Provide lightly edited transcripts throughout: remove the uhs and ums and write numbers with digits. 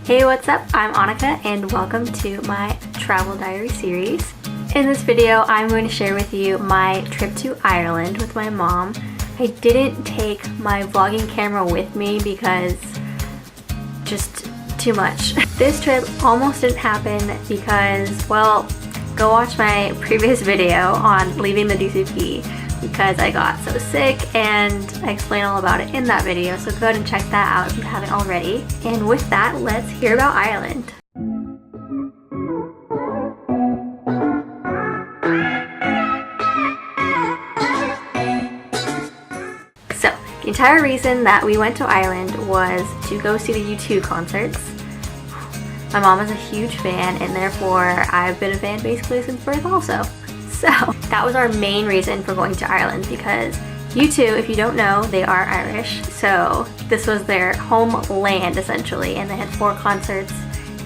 Hey, what's up? I'm Annika and welcome to my Travel Diaries series. In this video, I'm going to share with you my trip to Ireland with my mom. I didn't take my vlogging camera with me because just too much. This trip almost didn't happen because, well, go watch my previous video on leaving the DCP because I got so sick, and I explain all about it in that video, so go ahead and check that out if you haven't already. And with that, let's hear about Ireland. So, the entire reason that we went to Ireland was to go see the U2 concerts. My mom is a huge fan, and therefore I've been a fan basically since birth also. So that was our main reason for going to Ireland, because U2, if you don't know, they are Irish. So this was their homeland essentially, and they had 4 concerts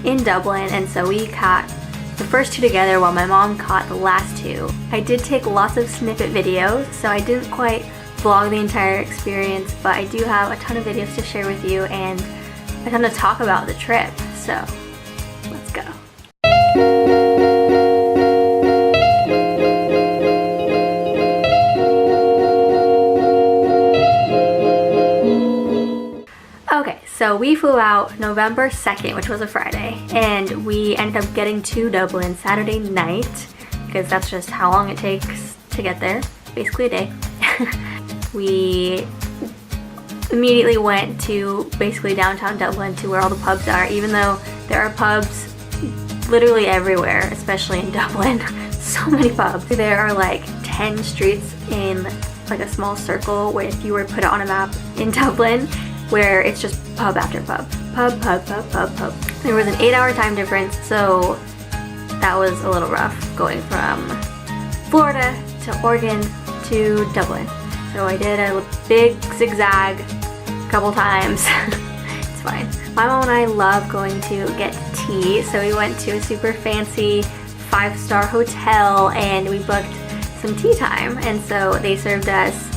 in Dublin, and so we caught the first 2 together while my mom caught the last 2. I did take lots of snippet videos, so I didn't quite vlog the entire experience, but I do have a ton of videos to share with you and a ton to talk about the trip. So let's go. Okay, so we flew out November 2nd, which was a Friday, and we ended up getting to Dublin Saturday night, because that's just how long it takes to get there, basically a day. We immediately went to basically downtown Dublin to where all the pubs are, even though there are pubs literally everywhere, especially in Dublin. So many pubs. There are like 10 streets in like a small circle where if you were to put it on a map in Dublin, where it's just pub after pub. Pub, pub, pub, pub, pub. There was an 8-hour time difference, so that was a little rough going from Florida to Oregon to Dublin. So I did a big zigzag a couple times. It's fine. My mom and I love going to get tea, so we went to a super fancy 5-star hotel and we booked some tea time, and so they served us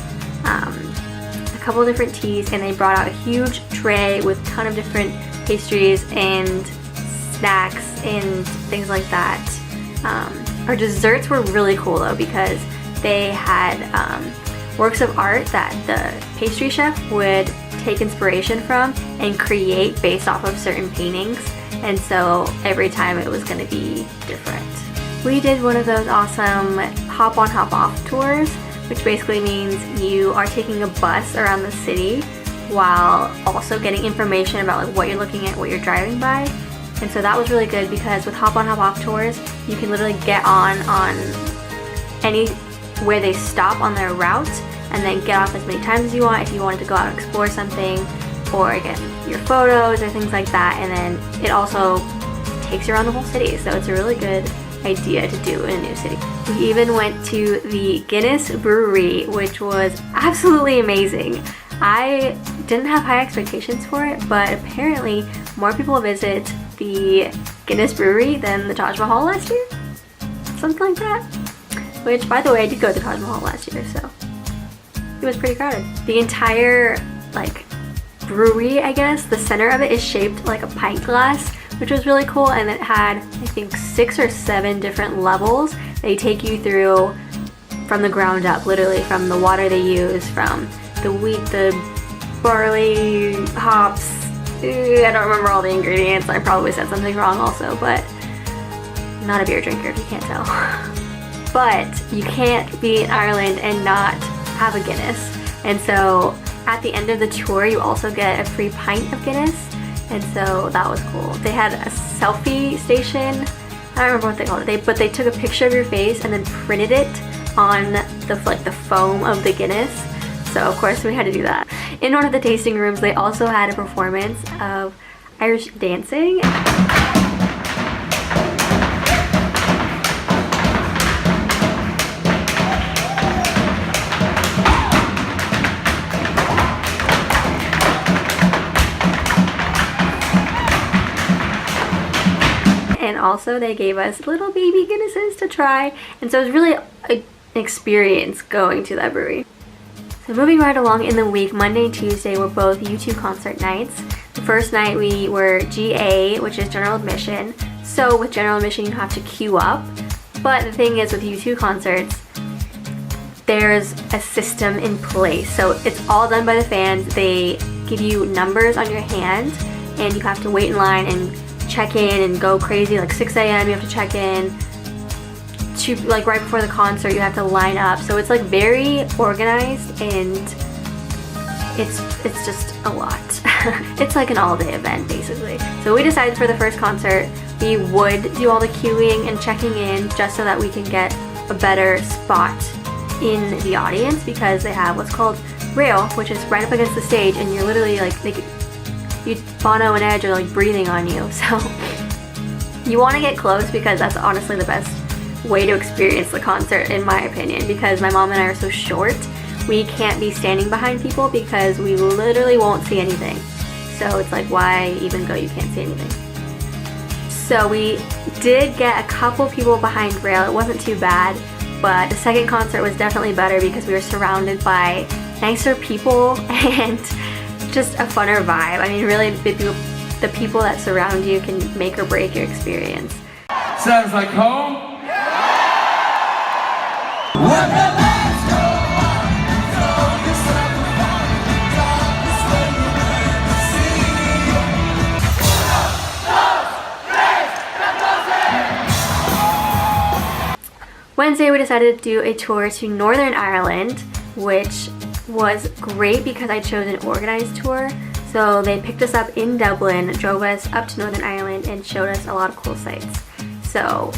a couple of different teas, and they brought out a huge tray with a ton of different pastries and snacks and things like that. Our desserts were really cool though, because they had works of art that the pastry chef would take inspiration from and create based off of certain paintings, and so every time it was going to be different. We did one of those awesome hop on hop off tours, which basically means you are taking a bus around the city while also getting information about like what you're looking at, what you're driving by. And so that was really good, because with hop on hop off tours you can literally get on any where they stop on their route and then get off as many times as you want if you wanted to go out and explore something, or get your photos or things like that. And then it also takes you around the whole city, so it's a really good idea to do in a new city. We even went to the Guinness Brewery, which was absolutely amazing. I didn't have high expectations for it, but apparently more people visit the Guinness Brewery than the Taj Mahal last year. Something like that. Which, by the way, I did go to the Taj Mahal last year, so it was pretty crowded. The entire, like, brewery, I guess, the center of it is shaped like a pint glass, which was really cool, and it had, I think, 6 or 7 different levels. They take you through from the ground up, literally from the water they use, from the wheat, the barley, hops. I don't remember all the ingredients. I probably said something wrong also, but I'm not a beer drinker if you can't tell. But you can't be in Ireland and not have a Guinness. And so at the end of the tour, you also get a free pint of Guinness. And so that was cool. They had a selfie station. I don't remember what they called it, but they took a picture of your face and then printed it on the foam of the Guinness. So of course we had to do that. In one of the tasting rooms, they also had a performance of Irish dancing. And also they gave us little baby Guinnesses to try, and so it was really an experience going to that brewery. So moving right along in the week, Monday and Tuesday were both U2 concert nights. The first night we were GA, which is general admission. So with general admission you have to queue up. But the thing is with U2 concerts, there's a system in place. So it's all done by the fans. They give you numbers on your hand and you have to wait in line and check in and go crazy. Like 6 a.m. you have to check in. To, like right before the concert you have to line up. So it's like very organized and it's just a lot. It's like an all-day event basically. So we decided for the first concert we would do all the queuing and checking in just so that we can get a better spot in the audience, because they have what's called rail, which is right up against the stage, and you're literally like, Bono and Edge are like breathing on you. So you want to get close because that's honestly the best way to experience the concert in my opinion, because my mom and I are so short. We can't be standing behind people because we literally won't see anything. So it's like, why even go? You can't see anything. So we did get a couple people behind rail. It wasn't too bad, but the second concert was definitely better because we were surrounded by nicer people and just a funner vibe. I mean, really, the people that surround you can make or break your experience. Sounds like home. Wednesday we decided to do a tour to Northern Ireland, which was great because I chose an organized tour. So they picked us up in Dublin, drove us up to Northern Ireland and showed us a lot of cool sights. So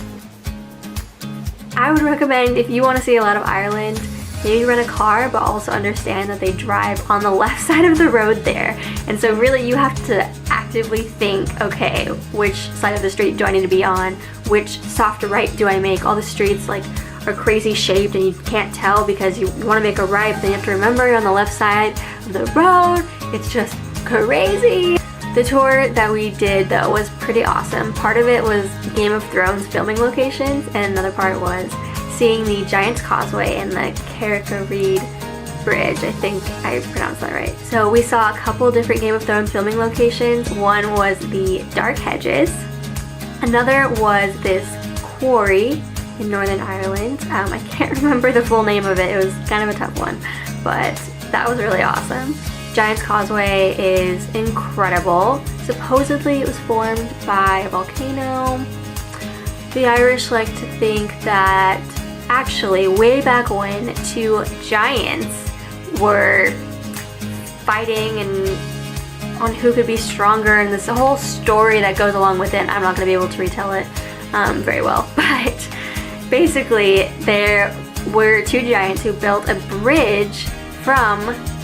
I would recommend, if you want to see a lot of Ireland, maybe rent a car, but also understand that they drive on the left side of the road there. And so really you have to actively think, okay, which side of the street do I need to be on? Which soft right do I make? All the streets like are crazy shaped and you can't tell because you want to make a right, but then you have to remember you're on the left side of the road. It's just crazy. The tour that we did though was pretty awesome. Part of it was Game of Thrones filming locations, and another part was seeing the Giant's Causeway and the Carrick-a-rede Bridge. I think I pronounced that right. So we saw a couple different Game of Thrones filming locations. One was the Dark Hedges. Another was this quarry in Northern Ireland. I can't remember the full name of it. It was kind of a tough one, but that was really awesome. Giant's Causeway is incredible. Supposedly it was formed by a volcano. The Irish like to think that actually way back when two giants were fighting and on who could be stronger, and this whole story that goes along with it. I'm not going to be able to retell it very well, but basically there were two giants who built a bridge from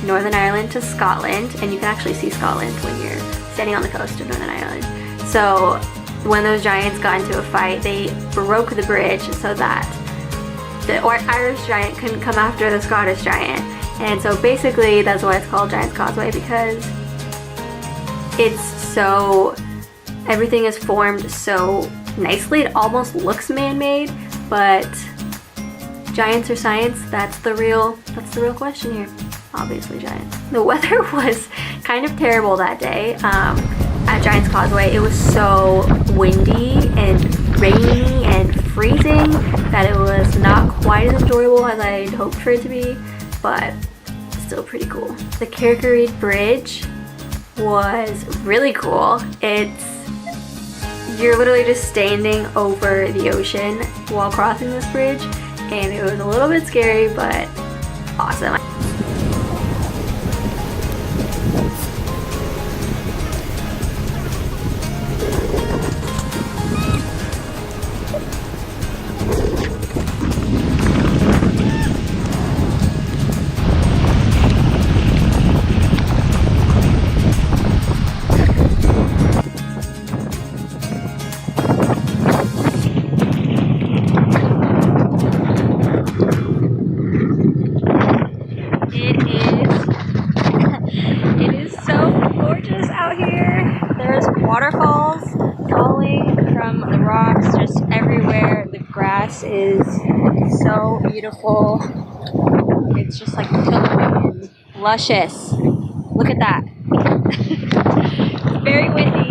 Northern Ireland to Scotland, and you can actually see Scotland when you're standing on the coast of Northern Ireland. So when those giants got into a fight, they broke the bridge so that the Irish giant couldn't come after the Scottish giant. And so basically that's why it's called Giant's Causeway, because it's so, everything is formed so nicely. It almost looks man-made, but giants or science, that's the real question here. Obviously giants. The weather was kind of terrible that day at Giant's Causeway. It was so windy and rainy and freezing that it was not quite as enjoyable as I'd hoped for it to be, but still pretty cool. The Carrick-a-rede Bridge was really cool. You're literally just standing over the ocean while crossing this bridge, and it was a little bit scary, but awesome. Waterfalls falling from the rocks just everywhere. The grass is so beautiful. It's just like totally luscious. Look at that. very windy.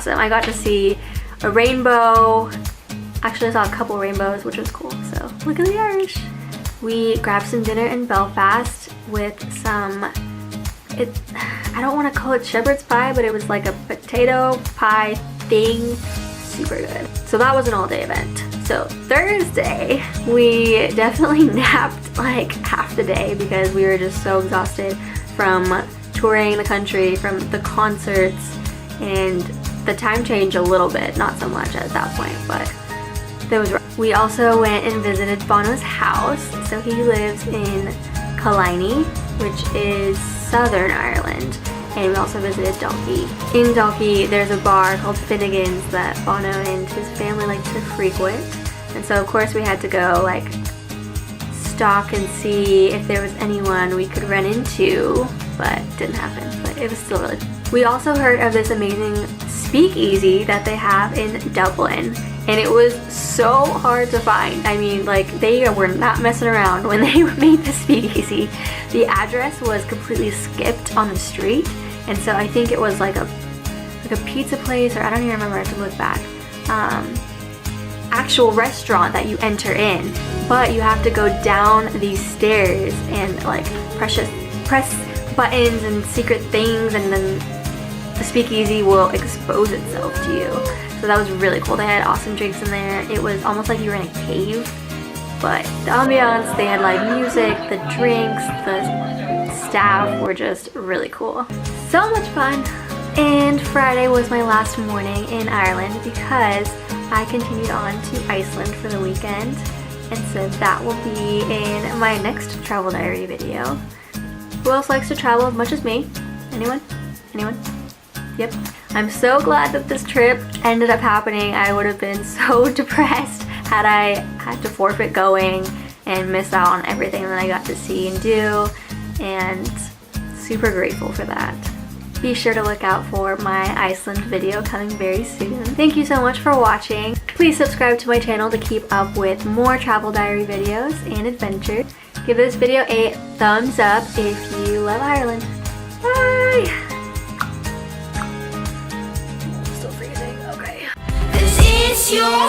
So I got to see a rainbow. Actually, I saw a couple rainbows, which was cool. So look at the Irish. We grabbed some dinner in Belfast with some, I don't want to call it shepherd's pie, but it was like a potato pie thing. Super good. So that was an all-day event. So Thursday, we definitely napped like half the day because we were just so exhausted from touring the country, from the concerts, and the time change a little bit, not so much at that point, but that was rough. We also went and visited Bono's house. So he lives in Killiney, which is Southern Ireland. And we also visited Dalkey. In Dalkey, there's a bar called Finnegan's that Bono and his family like to frequent. And so of course we had to go like stalk and see if there was anyone we could run into, but it didn't happen, but it was still really cool. We also heard of this amazing speakeasy that they have in Dublin, and it was so hard to find. I mean, like, they were not messing around when they made the speakeasy. The address was completely skipped on the street, and so I think it was like a pizza place, or I don't even remember, I have to look back. Actual restaurant that you enter in, but you have to go down these stairs and like press buttons and secret things, and then the speakeasy will expose itself to you. So that was really cool. They had awesome drinks in there. It was almost like you were in a cave, but the ambiance, they had like music, the drinks, the staff were just really cool. So much fun. And Friday was my last morning in Ireland because I continued on to Iceland for the weekend, and so that will be in my next travel diary video. Who else likes to travel as much as me? Anyone? Anyone? Yep. I'm so glad that this trip ended up happening. I would have been so depressed had I had to forfeit going and miss out on everything that I got to see and do, and super grateful for that. Be sure to look out for my Iceland video coming very soon. Thank you so much for watching. Please subscribe to my channel to keep up with more travel diary videos and adventures. Give this video a thumbs up if you love Ireland. Bye! Still freezing, okay. 'Cause it's your